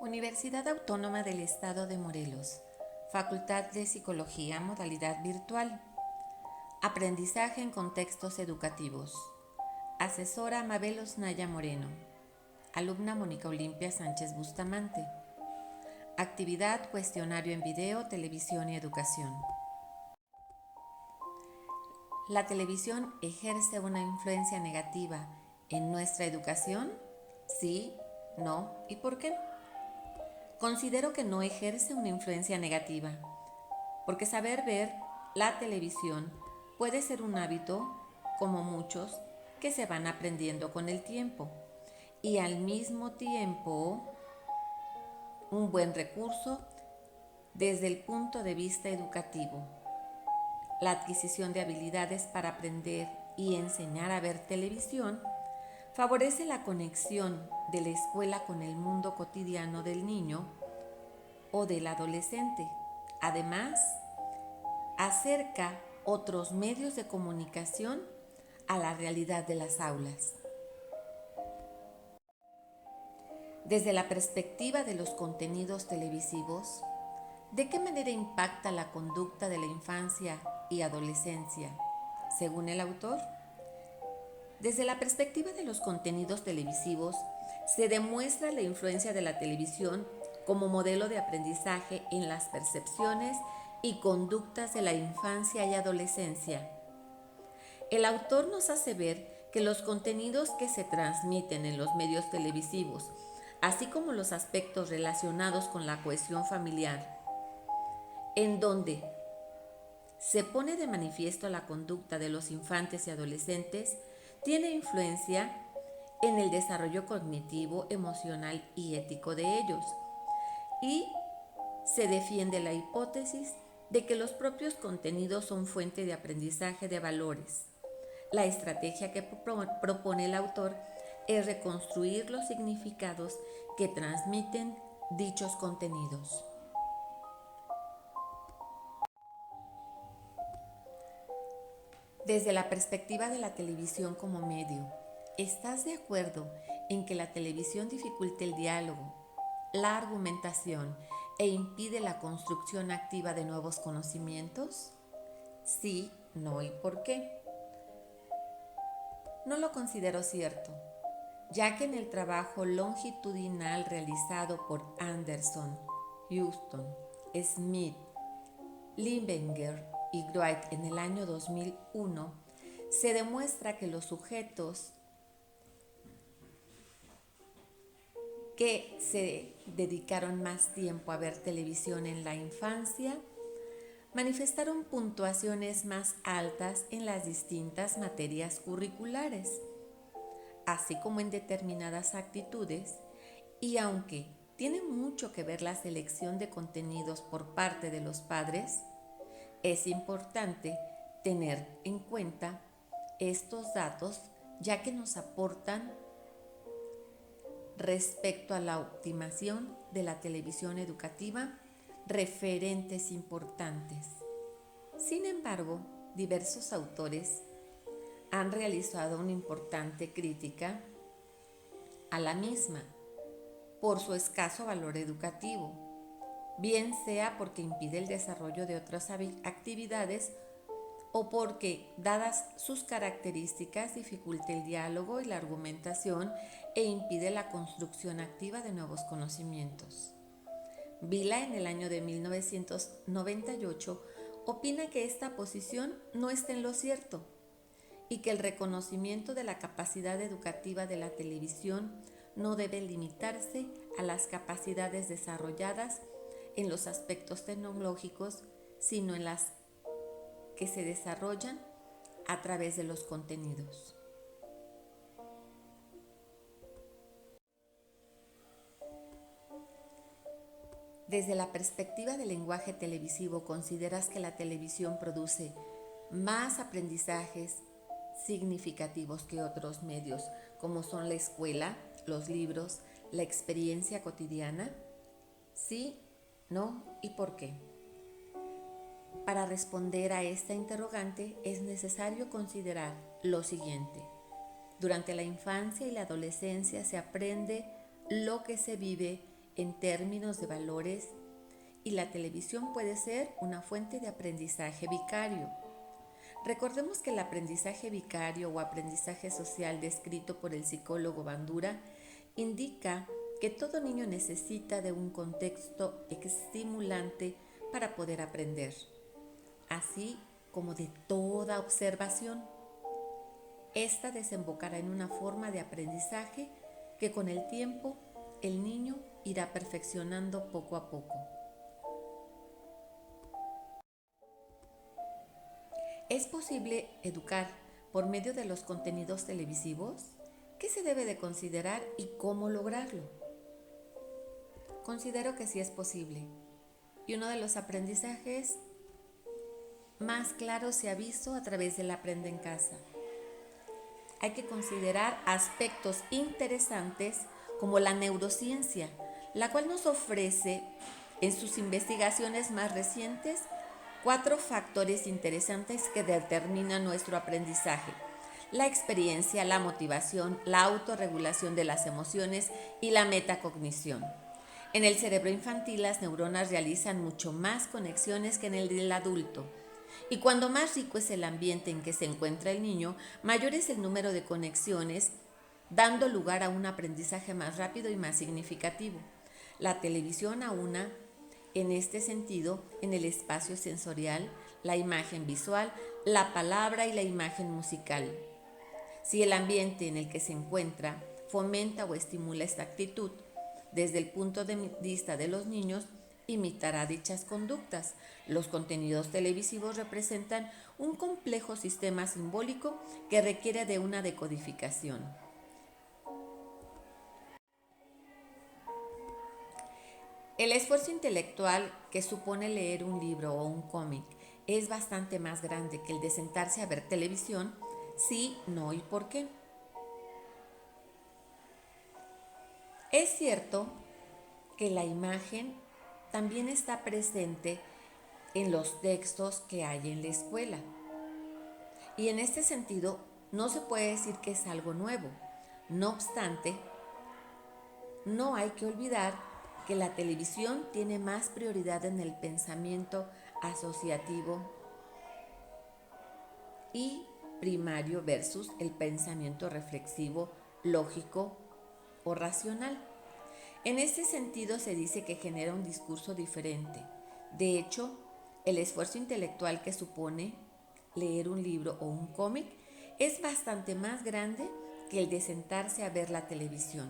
Universidad Autónoma del Estado de Morelos. Facultad de Psicología, modalidad virtual. Aprendizaje en contextos educativos. Asesora Mabel Osnaya Moreno. Alumna Mónica Olimpia Sánchez Bustamante. Actividad, cuestionario en video, televisión y educación. ¿La televisión ejerce una influencia negativa en nuestra educación? Sí, no y por qué. Considero que no ejerce una influencia negativa, porque saber ver la televisión puede ser un hábito, como muchos, que se van aprendiendo con el tiempo, y al mismo tiempo un buen recurso desde el punto de vista educativo. La adquisición de habilidades para aprender y enseñar a ver televisión favorece la conexión de la escuela con el mundo cotidiano del niño o del adolescente. Además, acerca otros medios de comunicación a la realidad de las aulas. Desde la perspectiva de los contenidos televisivos, ¿de qué manera impacta la conducta de la infancia y adolescencia, según el autor? Desde la perspectiva de los contenidos televisivos, se demuestra la influencia de la televisión como modelo de aprendizaje en las percepciones y conductas de la infancia y adolescencia. El autor nos hace ver que los contenidos que se transmiten en los medios televisivos, así como los aspectos relacionados con la cohesión familiar, en donde se pone de manifiesto la conducta de los infantes y adolescentes, tiene influencia en el desarrollo cognitivo, emocional y ético de ellos. Y se defiende la hipótesis de que los propios contenidos son fuente de aprendizaje de valores. La estrategia que propone el autor es reconstruir los significados que transmiten dichos contenidos. Desde la perspectiva de la televisión como medio, ¿estás de acuerdo en que la televisión dificulta el diálogo, la argumentación e impide la construcción activa de nuevos conocimientos? Sí, no y por qué. No lo considero cierto, ya que en el trabajo longitudinal realizado por Anderson, Houston, Smith, Limbenger y Wright en el año 2001, se demuestra que los sujetos que se dedicaron más tiempo a ver televisión en la infancia manifestaron puntuaciones más altas en las distintas materias curriculares, así como en determinadas actitudes, y aunque tiene mucho que ver la selección de contenidos por parte de los padres, es importante tener en cuenta estos datos, ya que nos aportan respecto a la optimización de la televisión educativa referentes importantes. Sin embargo, diversos autores han realizado una importante crítica a la misma por su escaso valor educativo, bien sea porque impide el desarrollo de otras actividades o porque, dadas sus características, dificulta el diálogo y la argumentación e impide la construcción activa de nuevos conocimientos. Vila, en el año de 1998, opina que esta posición no está en lo cierto y que el reconocimiento de la capacidad educativa de la televisión no debe limitarse a las capacidades desarrolladas en los aspectos tecnológicos, sino en las que se desarrollan a través de los contenidos. Desde la perspectiva del lenguaje televisivo, ¿consideras que la televisión produce más aprendizajes significativos que otros medios, como son la escuela, los libros, la experiencia cotidiana? ¿Sí, no y por qué? Para responder a esta interrogante es necesario considerar lo siguiente. Durante la infancia y la adolescencia se aprende lo que se vive en términos de valores y la televisión puede ser una fuente de aprendizaje vicario. Recordemos que el aprendizaje vicario o aprendizaje social descrito por el psicólogo Bandura indica que todo niño necesita de un contexto estimulante para poder aprender, así como de toda observación. Esta desembocará en una forma de aprendizaje que con el tiempo el niño irá perfeccionando poco a poco. ¿Es posible educar por medio de los contenidos televisivos? ¿Qué se debe de considerar y cómo lograrlo? Considero que sí es posible. Y uno de los aprendizajes más claros se ha visto a través del Aprende en Casa. Hay que considerar aspectos interesantes como la neurociencia, la cual nos ofrece en sus investigaciones más recientes 4 factores interesantes que determinan nuestro aprendizaje: la experiencia, la motivación, la autorregulación de las emociones y la metacognición. En el cerebro infantil las neuronas realizan mucho más conexiones que en el del adulto. Y cuando más rico es el ambiente en que se encuentra el niño, mayor es el número de conexiones, dando lugar a un aprendizaje más rápido y más significativo. La televisión aúna, en este sentido, en el espacio sensorial, la imagen visual, la palabra y la imagen musical. Si el ambiente en el que se encuentra fomenta o estimula esta actitud, desde el punto de vista de los niños, imitará dichas conductas. Los contenidos televisivos representan un complejo sistema simbólico que requiere de una decodificación. El esfuerzo intelectual que supone leer un libro o un cómic es bastante más grande que el de sentarse a ver televisión. Sí, no y por qué. Es cierto que la imagen también está presente en los textos que hay en la escuela. Y en este sentido, no se puede decir que es algo nuevo. No obstante, no hay que olvidar que la televisión tiene más prioridad en el pensamiento asociativo y primario versus el pensamiento reflexivo, lógico o racional. En este sentido se dice que genera un discurso diferente. De hecho, el esfuerzo intelectual que supone leer un libro o un cómic es bastante más grande que el de sentarse a ver la televisión.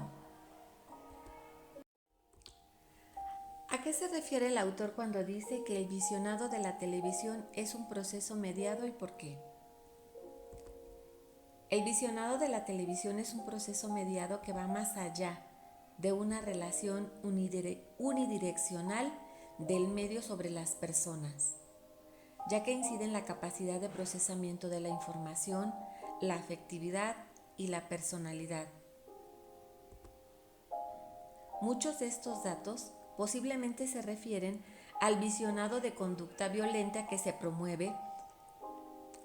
¿A qué se refiere el autor cuando dice que el visionado de la televisión es un proceso mediado y por qué? El visionado de la televisión es un proceso mediado que va más allá de una relación unidireccional del medio sobre las personas, ya que incide en la capacidad de procesamiento de la información, la afectividad y la personalidad. Muchos de estos datos posiblemente se refieren al visionado de conducta violenta que se promueve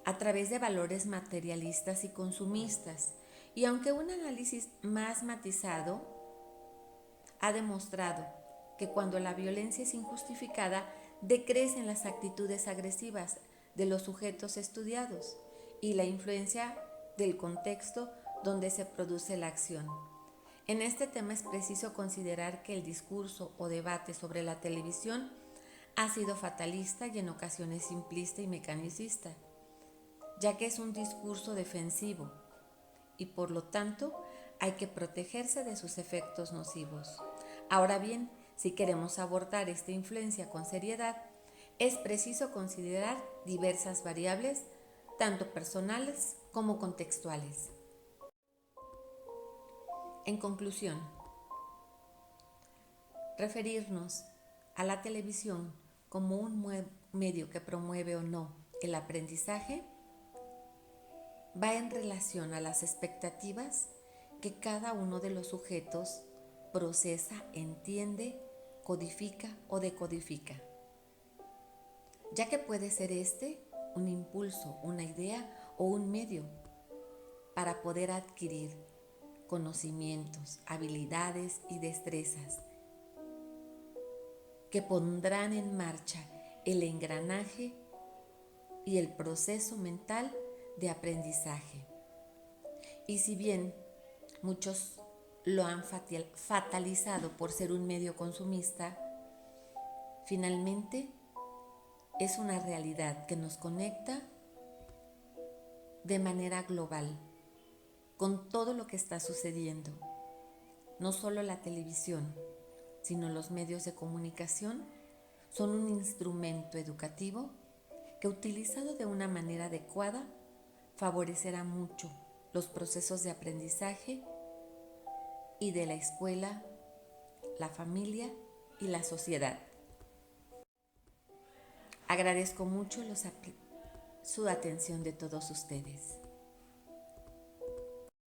a través de valores materialistas y consumistas. Y aunque un análisis más matizado ha demostrado que cuando la violencia es injustificada, decrecen las actitudes agresivas de los sujetos estudiados y la influencia del contexto donde se produce la acción. En este tema es preciso considerar que el discurso o debate sobre la televisión ha sido fatalista y en ocasiones simplista y mecanicista, ya que es un discurso defensivo y por lo tanto hay que protegerse de sus efectos nocivos. Ahora bien, si queremos abordar esta influencia con seriedad, es preciso considerar diversas variables, tanto personales como contextuales. En conclusión, referirnos a la televisión como un medio que promueve o no el aprendizaje va en relación a las expectativas que cada uno de los sujetos procesa, entiende, codifica o decodifica, ya que puede ser un impulso, una idea o un medio para poder adquirir conocimientos, habilidades y destrezas que pondrán en marcha el engranaje y el proceso mental de aprendizaje. Y si bien muchos lo han fatalizado por ser un medio consumista, finalmente es una realidad que nos conecta de manera global con todo lo que está sucediendo. No solo la televisión, sino los medios de comunicación son un instrumento educativo que, utilizado de una manera adecuada, favorecerá mucho los procesos de aprendizaje y de la escuela, la familia y la sociedad. Agradezco mucho su atención de todos ustedes.